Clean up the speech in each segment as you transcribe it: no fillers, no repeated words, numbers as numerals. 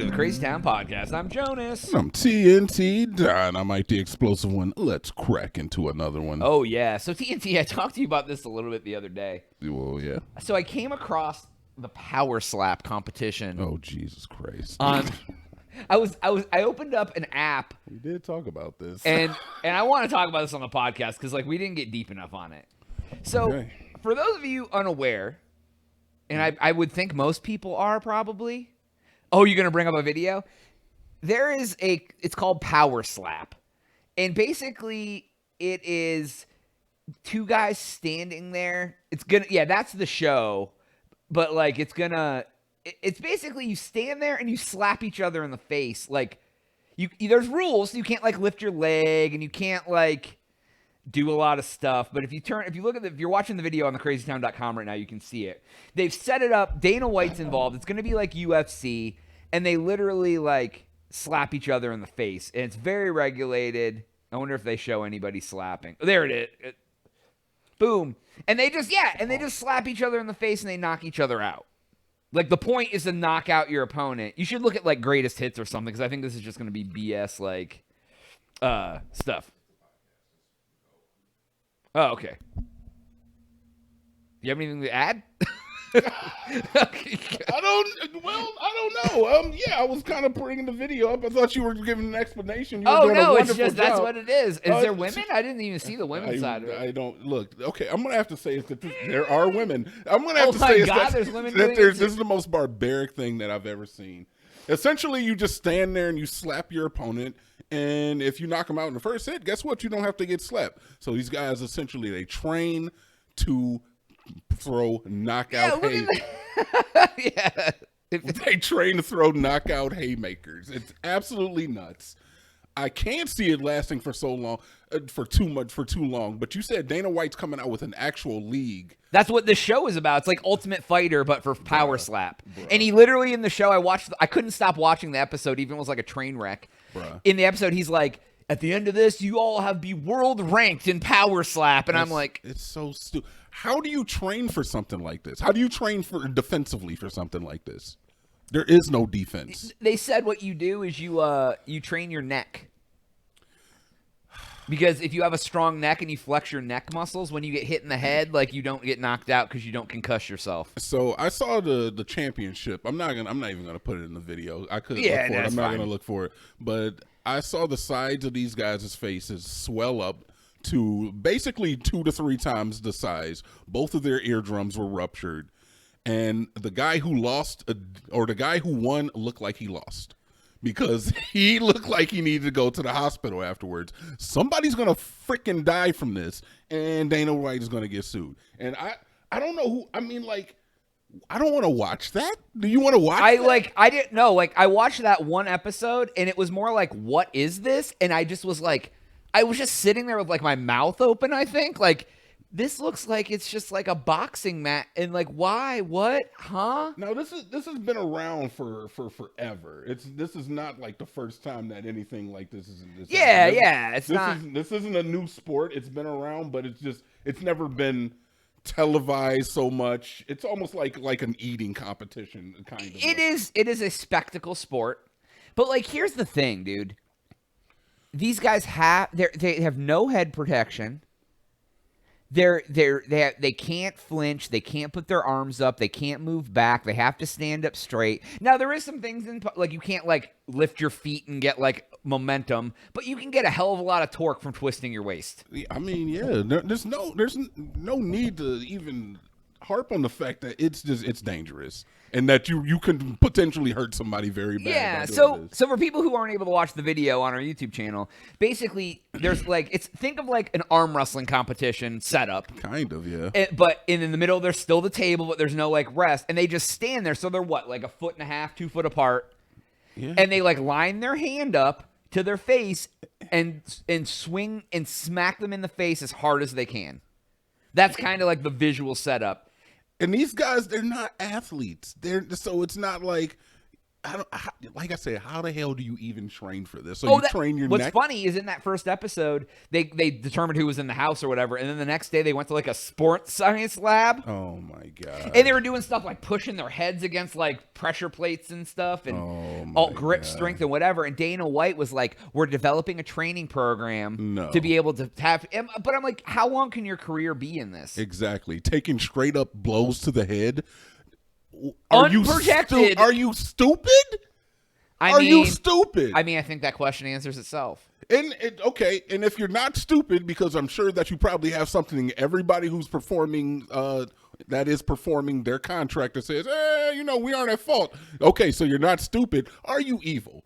to the Crazy Town Podcast. I'm Jonas. I'm TNT Don. I'm Mike the Explosive One. Let's crack into another one. Oh, yeah. So, TNT, I talked to you about this a little bit the other day. Well, yeah. So, I came across the Power Slap competition. Oh, Jesus Christ. I opened up an app. We did talk about this. And I want to talk about this on the podcast because, like, we didn't get deep enough on it. So, Okay. For those of you unaware, and I would think most people are probably. Oh, you're going to bring up a video? It's called Power Slap. And basically, it is two guys standing there. That's the show. But, like, it's basically you stand there and you slap each other in the face. Like, there's rules. You can't, like, lift your leg and you can't, like, do a lot of stuff. But if you're watching the video on thecrazytown.com right now, you can see it. They've set it up. Dana White's involved. It's going to be like UFC. And they literally, like, slap each other in the face. And it's very regulated. I wonder if they show anybody slapping. There it is. Boom. And they just slap each other in the face and they knock each other out. Like, the point is to knock out your opponent. You should look at, like, greatest hits or something, because I think this is just going to be BS, like, stuff. Oh, okay. You have anything to add? I don't know. Yeah, I was kind of bringing the video up. I thought you were giving an explanation. You were doing a it's just job. that's what it is. Is there women? I didn't even see the women's side of it. I don't look. Okay, I'm gonna have to say that there are women. I'm gonna have to say there's women doing this is the most barbaric thing that I've ever seen. Essentially, you just stand there and you slap your opponent, and if you knock them out in the first hit, guess what? You don't have to get slapped. So these guys essentially they train to throw knockout Yeah. They train to throw knockout haymakers. It's absolutely nuts. I can't see it lasting for so long, for too long. But you said Dana White's coming out with an actual league. That's what this show is about. It's like Ultimate Fighter, but for Power Slap. And he literally in the show, I couldn't stop watching the episode, even though it was like a train wreck. In the episode, he's like, at the end of this, you all have be world ranked in Power Slap. And I'm like, it's so stupid. How do you train for something like this? How do you train for defensively for something like this? There is no defense. They said what you do is you train your neck. Because if you have a strong neck and you flex your neck muscles, when you get hit in the head, like, you don't get knocked out because you don't concuss yourself. So I saw the championship. I'm not even gonna put it in the video. I could look for it. I'm not gonna look for it. But I saw the sides of these guys' faces swell up to basically 2 to 3 times the size. Both of their eardrums were ruptured. And the guy who lost, or the guy who won, looked like he lost. Because he looked like he needed to go to the hospital afterwards. Somebody's going to freaking die from this. And Dana White is going to get sued. And I don't know who, I mean, like, I don't want to watch that. Do you want to watch that? I didn't know. Like, I watched that one episode, and it was more like, what is this? And I just was like, I was just sitting there with, like, my mouth open, I think. Like, this looks like it's just like a boxing match. And, like, why? What? Huh? No, this has been around for forever. This is not like the first time that anything like this is. This isn't a new sport. It's been around, but it's never been televised so much. It's almost like an eating competition kind of. It is a spectacle sport. But, like, here's the thing, dude. These guys they have no head protection. They can't flinch. They can't put their arms up. They can't move back. They have to stand up straight. Now, there is some things like you can't, like, lift your feet and get, like, momentum, but you can get a hell of a lot of torque from twisting your waist. I mean, yeah, there's no need to even harp on the fact that it's dangerous and that you can potentially hurt somebody very bad. Yeah, so for people who aren't able to watch the video on our YouTube channel, basically there's like think of like an arm wrestling competition setup. Kind of, yeah. But in the middle there's still the table, but there's no like rest, and they just stand there. So they're what, like 1.5 feet, 2 foot apart. Yeah. And they like line their hand up to their face and swing and smack them in the face as hard as they can. That's kind of like the visual setup. And these guys, they're not athletes. So it's not like like I said, how the hell do you even train for this? So train your what's neck? What's funny is in that first episode, they determined who was in the house or whatever, and then the next day they went to like a sports science lab. Oh my god! And they were doing stuff like pushing their heads against like pressure plates and stuff, and grip strength and whatever. And Dana White was like, "We're developing a training program to be able to have." But I'm like, how long can your career be in this? Exactly, taking straight up blows to the head. Unprotected. Are you stupid? Are you stupid? I mean, I think that question answers itself. And if you're not stupid, because I'm sure that you probably have something. Everybody who's performing, that is performing their contract, that says, we aren't at fault. Okay, so you're not stupid. Are you evil?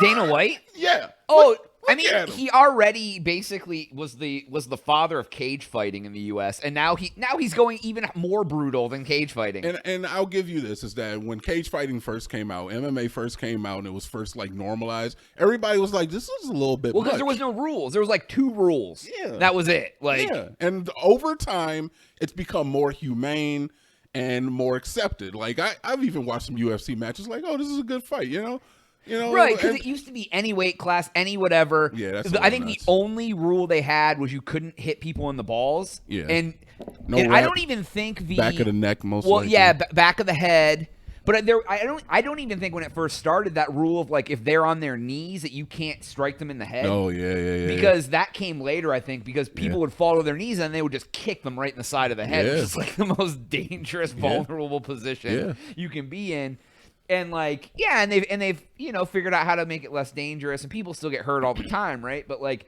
Dana White? Yeah. Oh. I mean, he already basically was the father of cage fighting in the U.S. and now he's going even more brutal than cage fighting. And I'll give you this, is that when cage fighting first came out, MMA first came out, and it was first like normalized, everybody was like, "This is a little bit." Well, because there was no rules. There was like 2 rules. Yeah, that was it. Like, yeah, and over time, it's become more humane and more accepted. Like I've even watched some UFC matches. Like, oh, this is a good fight. Right, because it used to be any weight class, any whatever. Yeah, that's I think nuts. The only rule they had was you couldn't hit people in the balls. Yeah, and I don't even think the back of the neck most. Well, likely. Yeah, back of the head. But I don't even think when it first started that rule of like if they're on their knees that you can't strike them in the head. Oh yeah. Because that came later, I think, because people would fall to their knees and they would just kick them right in the side of the head, which is like the most dangerous, vulnerable position you can be in. And like, and they've figured out how to make it less dangerous, and people still get hurt all the time, right? But like,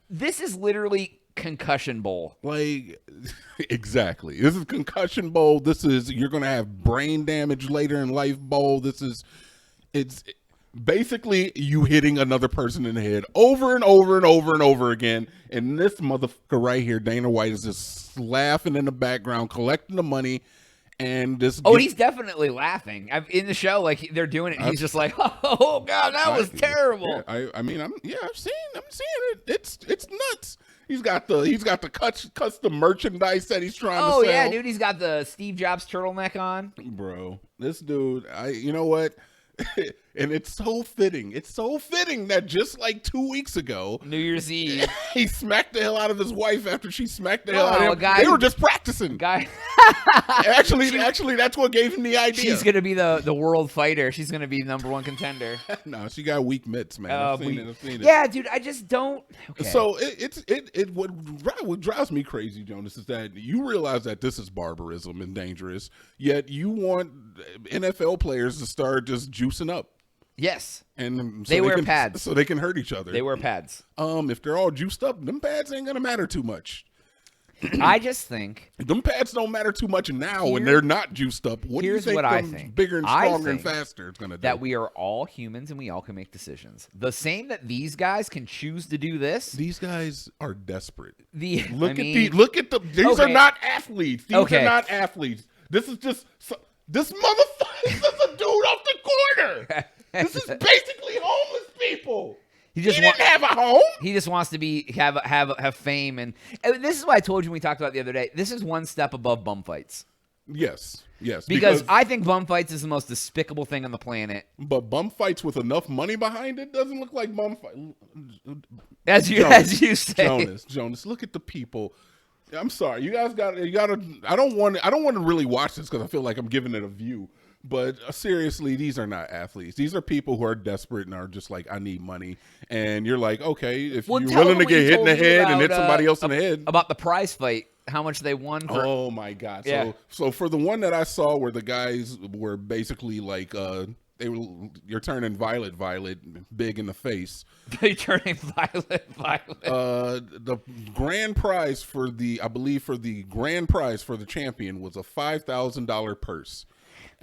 this is literally concussion bowl. Like, exactly. This is concussion bowl. This is, you're gonna have brain damage later in life bowl. It's basically you hitting another person in the head over and over and over and over again. And this motherfucker right here, Dana White, is just laughing in the background, collecting the money. And this he's definitely laughing. In the show, like they're doing it, he's just like, "Oh God, that was terrible." Yeah, I'm seeing it. It's nuts. He's got the custom merchandise that he's trying to sell. Oh yeah, dude, he's got the Steve Jobs turtleneck on. Bro, this dude, you know what? And it's so fitting. It's so fitting that just like 2 weeks ago, New Year's Eve, he smacked the hell out of his wife after she smacked the hell out of him. They were just practicing. Actually, that's what gave him the idea. She's gonna be the world fighter. She's gonna be the #1 contender. No, she got weak mitts, man. I've seen it. Yeah, dude, I just don't. Okay. So what drives me crazy, Jonas, is that you realize that this is barbarism and dangerous, yet you want NFL players to start just juicing up. Yes, and so they wear pads so they can hurt each other. They wear pads. If they're all juiced up, them pads ain't gonna matter too much. I just think them pads don't matter too much now when they're not juiced up. What do you think? I think bigger and stronger and faster it's gonna do. That we are all humans and we all can make decisions. The same that these guys can choose to do this. These guys are desperate. These are not athletes. These are not athletes. This is just this motherfucker. This is a dude off the corner. This is basically homeless people. He didn't have a home. He just wants to have fame, and this is why I told you when we talked about it the other day. This is one step above bum fights. Yes. Because I think bum fights is the most despicable thing on the planet. But bum fights with enough money behind it doesn't look like bum fight. As you say, Jonas, look at the people. I'm sorry, you gotta. I don't want to really watch this because I feel like I'm giving it a view. But seriously, these are not athletes. These are people who are desperate and are just like, I need money. And you're like, okay, if you're willing to get hit in the head and hit somebody else in the head. About the prize fight, how much they won for. Oh, my God. Yeah. So for the one that I saw where the guys were basically like, you're turning violet, big in the face. They're turning violet. The grand prize for the grand prize for the champion was a $5,000 purse.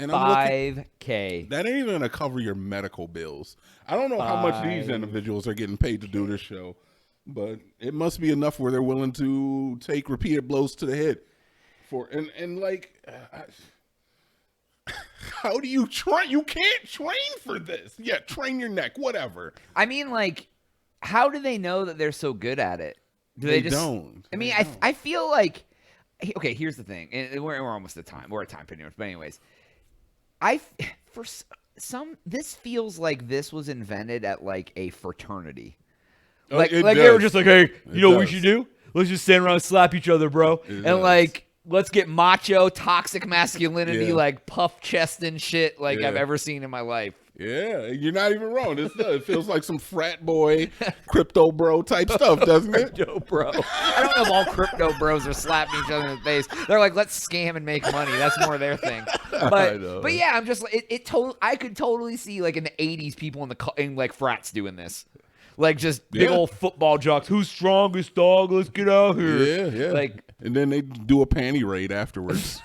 And $5K. That ain't even gonna cover your medical bills. I don't know how much these individuals are getting paid to do this show, but it must be enough where they're willing to take repeated blows to the head how do you train? You can't train for this. Yeah, train your neck, whatever. I mean, like, how do they know that they're so good at it? They don't. I mean, I feel like, okay, here's the thing, and we're almost at time. We're at time pretty much, but anyways. this feels like this was invented at like a fraternity. Like they were just like, hey, you know what we should do? Let's just stand around and slap each other, bro. Like, let's get macho, toxic masculinity, like puff chest and shit like I've ever seen in my life. Yeah, you're not even wrong. It feels like some frat boy, crypto bro type stuff, doesn't it? Crypto bro. I don't know if all crypto bros are slapping each other in the face. They're like, let's scam and make money. That's more their thing. But yeah, I'm just I could totally see like in the 80s people in like frats doing this. Like just big old football jocks. Who's strongest, dog? Let's get out here. Yeah. Like, and then they do a panty raid afterwards.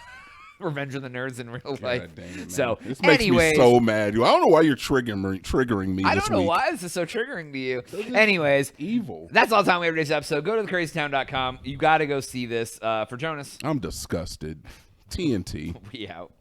Revenge of the Nerds in real life. Dang it, so, this makes me so mad. I don't know why you're triggering me. I don't know why this is so triggering to you. Anyways, evil. That's all the time we have for today's episode. Go to thecrazytown.com. You got to go see this. For Jonas, I'm disgusted. TNT. We out.